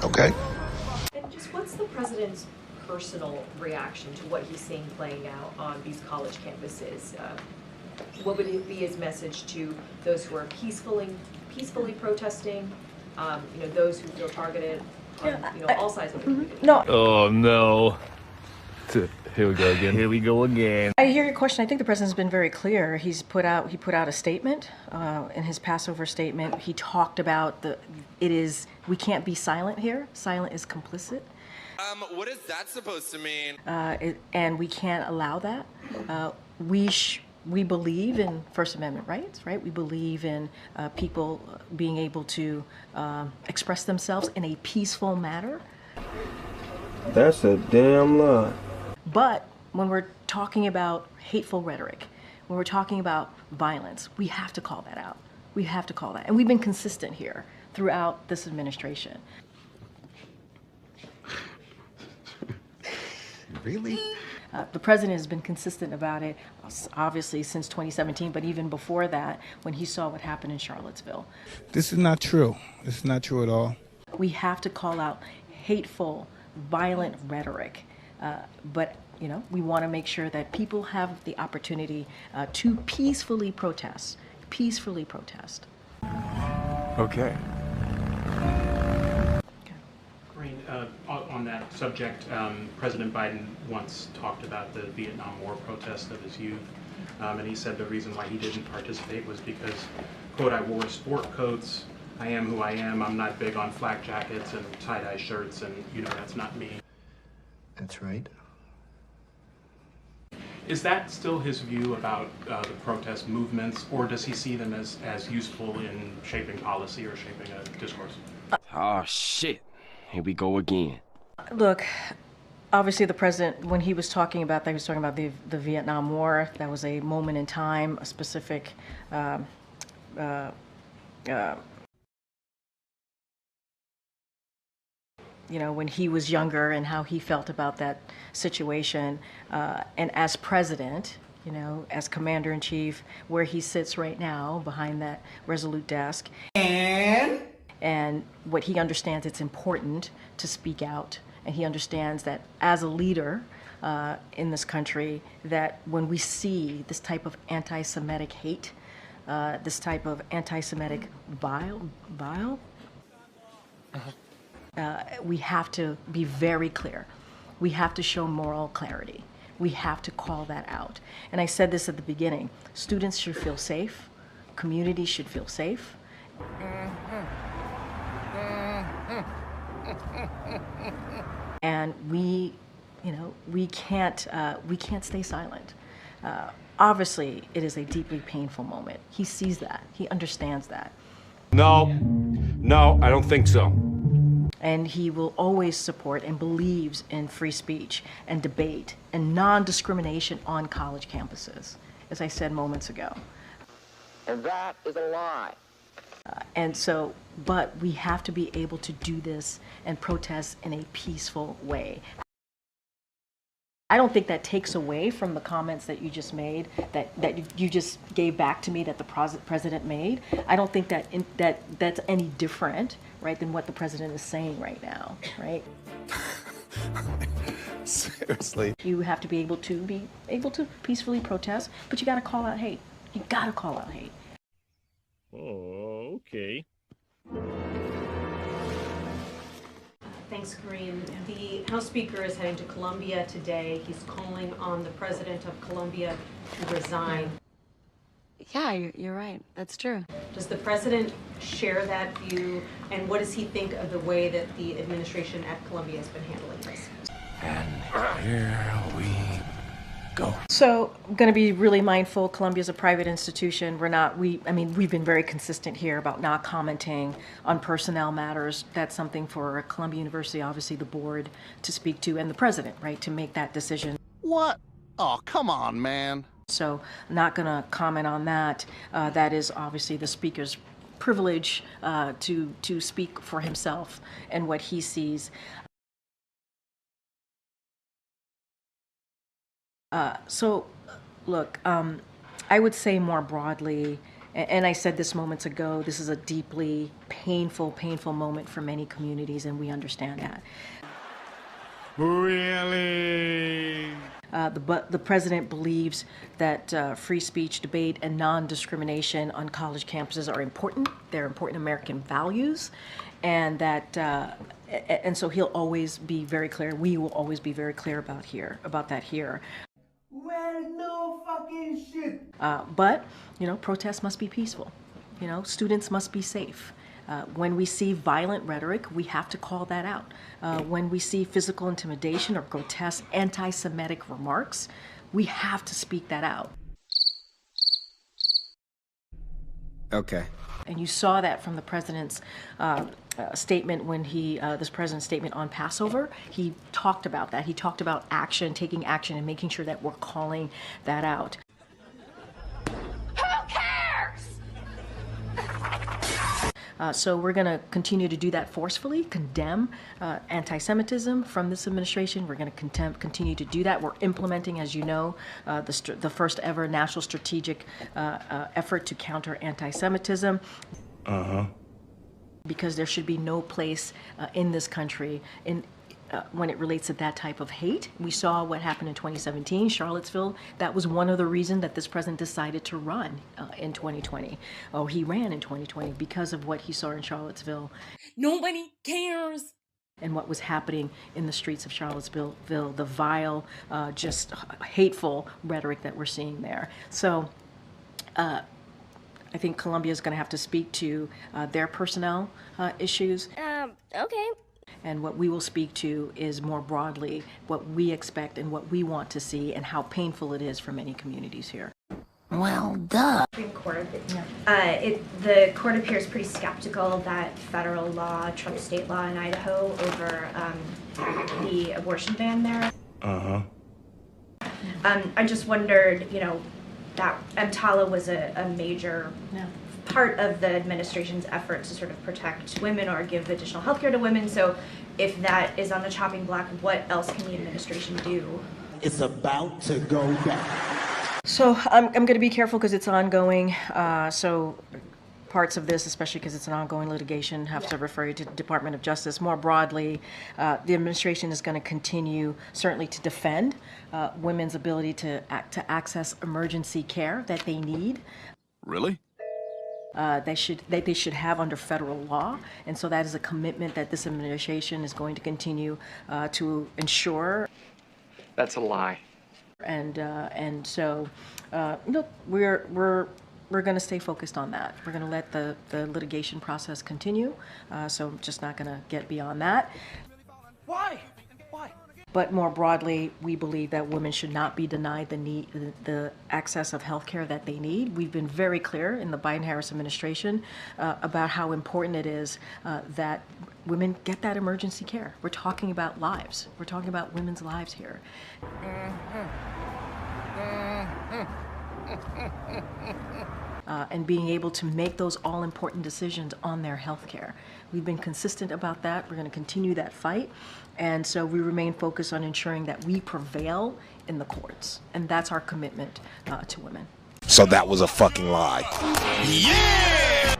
Okay? And just what's the president's personal reaction to what he's seeing playing out on these college campuses? What would be his message to those who are peacefully protesting? Those who feel targeted on all sides of the community. No. Oh no. Here we go again. Here we go again. I hear your question. I think the president's been very clear. He put out a statement in his Passover statement. He talked about we can't be silent here. Silent is complicit. What is that supposed to mean? And we can't allow that. We believe in First Amendment rights, right? We believe in people being able to express themselves in a peaceful manner. That's a damn lie. But when we're talking about hateful rhetoric, when we're talking about violence, we have to call that out. We have to call that. And we've been consistent here throughout this administration. Really? The president has been consistent about it, obviously, since 2017, but even before that, when he saw what happened in Charlottesville. This is not true. This is not true at all. We have to call out hateful, violent rhetoric. But we want to make sure that people have the opportunity to peacefully protest. Peacefully protest. Okay. Karine, on that subject, President Biden once talked about the Vietnam War protest of his youth, and he said the reason why he didn't participate was because, quote, I wore sport coats, I am who I am, I'm not big on flak jackets and tie-dye shirts, and, that's not me. That's right. Is that still his view about the protest movements, or does he see them as useful in shaping policy or shaping a discourse? Oh, shit. Here we go again. Look, obviously the president, when he was talking about that, he was talking about the Vietnam War. That was a moment in time, a specific when he was younger and how he felt about that situation. And as president, as commander-in-chief, where he sits right now behind that resolute desk. And what he understands, it's important to speak out. And he understands that as a leader in this country, that when we see this type of anti-Semitic hate, this type of anti-Semitic vile, we have to be very clear. We have to show moral clarity. We have to call that out. And I said this at the beginning. Students should feel safe. Communities should feel safe. And we can't stay silent. Obviously, it is a deeply painful moment. He sees that. He understands that. No, I don't think so. And he will always support and believes in free speech and debate and non-discrimination on college campuses, as I said moments ago. And that is a lie. But we have to be able to do this and protest in a peaceful way. I don't think that takes away from the comments that you just made, that you just gave back to me that the president made. I don't think that's any different, right, than what the president is saying right now, right? Seriously. You have to be able to peacefully protest, but you got to call out hate. You got to call out hate. Oh, okay. Thanks, Karine. The House Speaker is heading to Colombia today. He's calling on the President of Colombia to resign. Yeah, you're right. That's true. Does the President share that view, and what does he think of the way that the administration at Colombia has been handling this? And here we go. So I'm going to be really mindful. Columbia's a private institution. We've been very consistent here about not commenting on personnel matters. That's something for Columbia University, obviously the board to speak to, and the president, right, to make that decision. What? Oh, come on, man. So I'm not going to comment on that. That is obviously the speaker's privilege to speak for himself and what he sees. Look, I would say more broadly And I said this moments ago, this is a deeply painful moment for many communities, and we understand that. Really? The president believes that free speech, debate, and non-discrimination on college campuses are important. They're important American values, and that and so he'll always be very clear. We will always be very clear about that here. Well, no fucking shit. But protests must be peaceful. Students must be safe. When we see violent rhetoric, we have to call that out. When we see physical intimidation or grotesque anti-Semitic remarks, we have to speak that out. Okay. And you saw that from the president's statement when this president's statement on Passover. He talked about that. He talked about action, taking action, and making sure that we're calling that out. So we're going to continue to do that forcefully, condemn anti-Semitism from this administration. We're going to continue to do that. We're implementing, as you know, the first ever national strategic effort to counter anti-Semitism. Because there should be no place in this country when it relates to that type of hate. We saw what happened in 2017, Charlottesville. That was one of the reasons that this president decided to run in 2020. Oh, he ran in 2020 because of what he saw in Charlottesville. Nobody cares. And what was happening in the streets of Charlottesville, the vile, just hateful rhetoric that we're seeing there. So I think Columbia is going to have to speak to their personnel issues. Okay. And what we will speak to is more broadly what we expect and what we want to see and how painful it is for many communities here. Well, duh. Supreme Court. The court appears pretty skeptical that federal law trumps state law in Idaho over the abortion ban there. I just wondered, that EMTALA was a major part of the administration's effort to sort of protect women or give additional health care to women. So if that is on the chopping block, what else can the administration do? It's about to go down. So I'm going to be careful because it's ongoing. So parts of this, especially because it's an ongoing litigation, have to refer you to the Department of Justice. More broadly, the administration is going to continue certainly to defend women's ability to access emergency care that they need. Really? They should have under federal law, and so that is a commitment that this administration is going to continue to ensure. That's a lie. And so, look, we're going to stay focused on that. We're going to let the litigation process continue. So I'm just not going to get beyond that. Why? But more broadly, we believe that women should not be denied the access of health care that they need. We've been very clear in the Biden-Harris administration about how important it is that women get that emergency care. We're talking about lives. We're talking about women's lives here. And being able to make those all-important decisions on their health care. We've been consistent about that. We're going to continue that fight. And so we remain focused on ensuring that we prevail in the courts. And that's our commitment to women. So that was a fucking lie. Yeah!